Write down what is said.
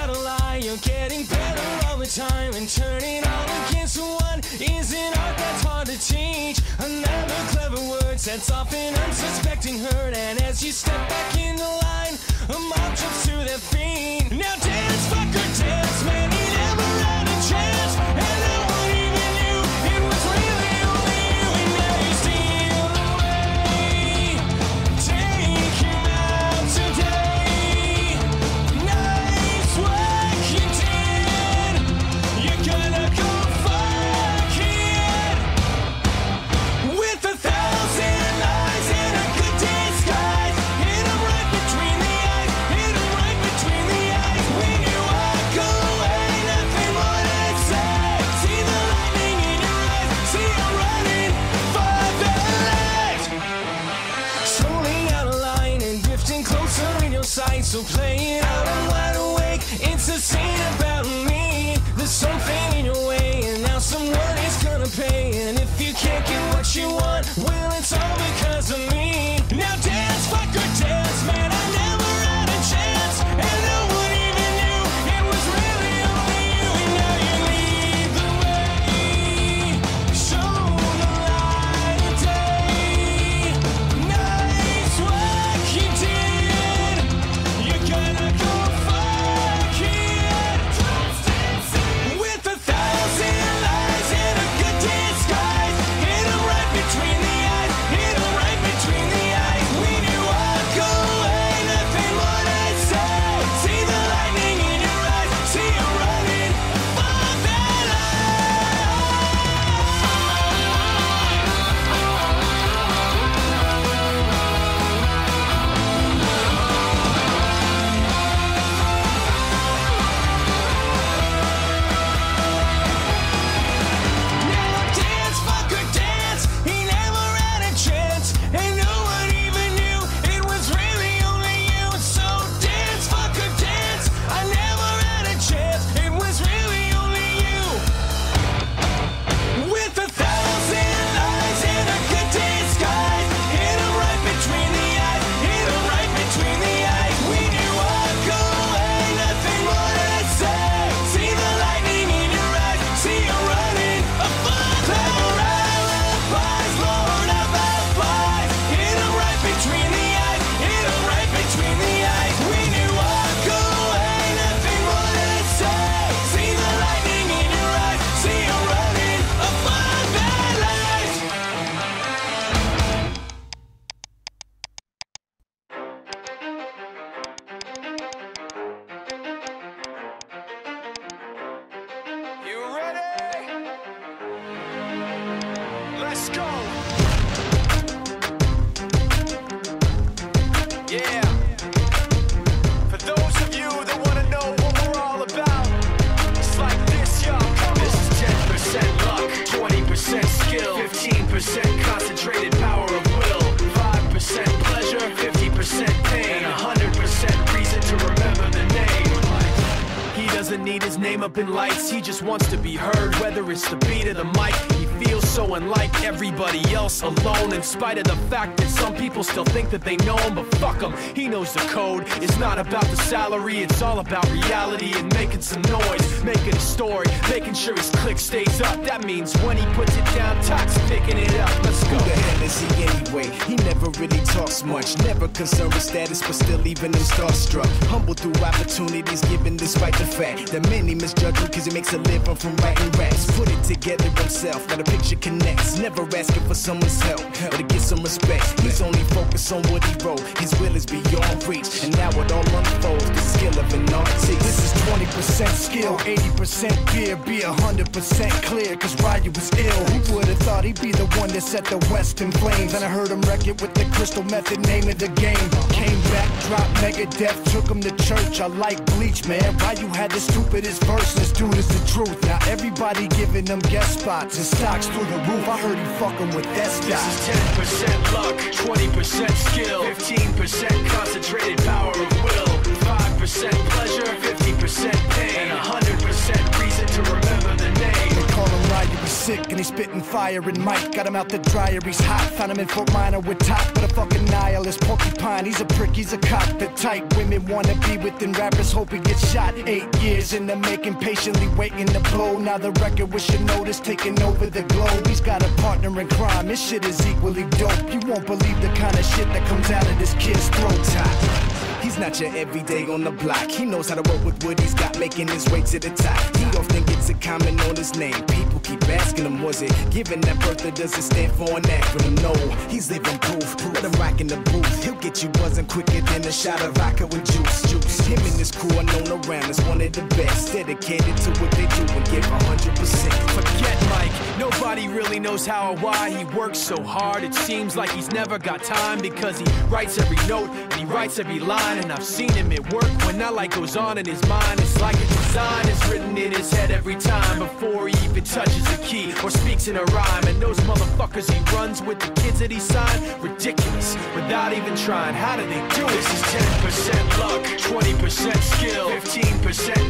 out a lie. You're getting better all the time, and turning all against one is an art that's hard to teach. Another clever word sets off an unsuspecting hurt, and as you step back in the line, a mob jumps to their feet. Now dance, fucker, dance, man, he never had a chance, and no one even knew it was really only you, and now you steal away. Take him out today. Nice work you did. You're gonna go fuck it. With 1,000 lies and a good disguise. Hit 'em right between the eyes. Hit 'em right between the eyes. When you walk away, nothing more to say. See the lightning in your eyes. See you running for the light. Slowly out of line and drifting closer in your sight. So play it out, I'm wide awake. It's a scene about me. There's something in your way, and now someone is gonna pay. And if you can't get what you want, well, it's all because of me. Now dance, fucker, dance, man, I never had a chance, and no one even knew it was really only you. And now you lead the way. Show the light of day. Nice work you did. You're gonna go fuck it. With 1,000 lies and a good disguise. Hit 'em right between the eyes. Hit 'em right between the eyes. When you walk away, nothing more to say. See the lightning in your eyes. See you running for that Now dance, fucker, dance. He never had a chance, and no one even knew it was really only you. So dance, fucker, dance. I never had a chance. It was really only you. With 1,000 lies and a good disguise. Hit 'em right between the eyes. Hit 'em right between the eyes. When you walk away, nothing more to say. See the lightning in your eyes. See you running a fun clever alibis. Lord of alibis. Hit 'em right between the eyes. Hit 'em right between the eyes. When you walk away, nothing more to say. See the lightning in your eyes. See you running a fun bad life. You ready? Let's go. Yeah. For those of you that want to know what we're all about, it's like this, y'all. This is 10% luck, 20% skill, 15% concentrated power of will, 5% pleasure, 50% pain, and 100% reason to remember the name. He doesn't need his name up in lights, he just wants to be heard, whether it's the beat of the mic. He feels so unlike everybody else, alone, in spite of the fact that some people still think that they know him, but fuck him, he knows the code. It's not about the salary, it's all about reality and making some noise, making a story, making sure his click stays up. That means when he puts it down, Tox picking it up. Let's go. Who the hell is he anyway? He never really talks much, never concerned with status, but still leaving him starstruck. Humble through opportunities given despite the fact that many misjudge him cause he makes a living from writing raps. Put it together himself, now the picture connects. Never asking for someone's help or to get some respect. He's only focused on what he wrote. His will is beyond reach, and now it all unfolds. The skill of an artist. This is 20% skill, 80% fear. Be 100% clear, cause Ryu was ill. Who would've thought he'd be the one that set the West in flames? And I heard him wreck it with the Crystal Method, name of the game. Came back, dropped Megadeth, took him to church. I like Bleach, man. Ryu had the stupidest verse, this dude is the truth. Now everybody giving them guest spots and stocks through the roof. I heard he fucking with that stock. This is 10% luck, 20% skill, 15% concentrated power of will, 5% pleasure, 50% pain, and 100% reason to remember the name. They call him Ryu, sick and he's spitting fire. And Mike got him out the dryer, he's hot. Found him in Fort Minor with top, but a fucking nihilist. Porcupine, he's a prick, he's a cop. The type women wanna be with, and rappers hope he gets shot. 8 years in the making, patiently waiting to blow. Now the record with your notice taking over the globe. He's got a partner in crime, his shit is equally dope. You won't believe the kind of shit that comes out of this kid's throat. He's not your everyday on the block. He knows how to work with what he's got, making his way to the top. He often gets a comment on his name. People keep asking him, was it given that birth, or does it stand for an acronym? No, he's living proof. Let him rock in the booth. He'll get you buzzing quicker than a shot of vodka with juice. Him and his crew are known around as one of the best. Dedicated to what they do and give 100%. Forget Mike, nobody really knows how or why he works so hard. It seems like he's never got time, because he writes every note and he writes every line. And I've seen him at work when that light goes on in his mind. It's like a design is written in his head every time, before he even touches a key or speaks in a rhyme. And those motherfuckers he runs with, the kids that he signed, ridiculous, without even trying. How do they do it? This is 10% luck, 20% skill, 15%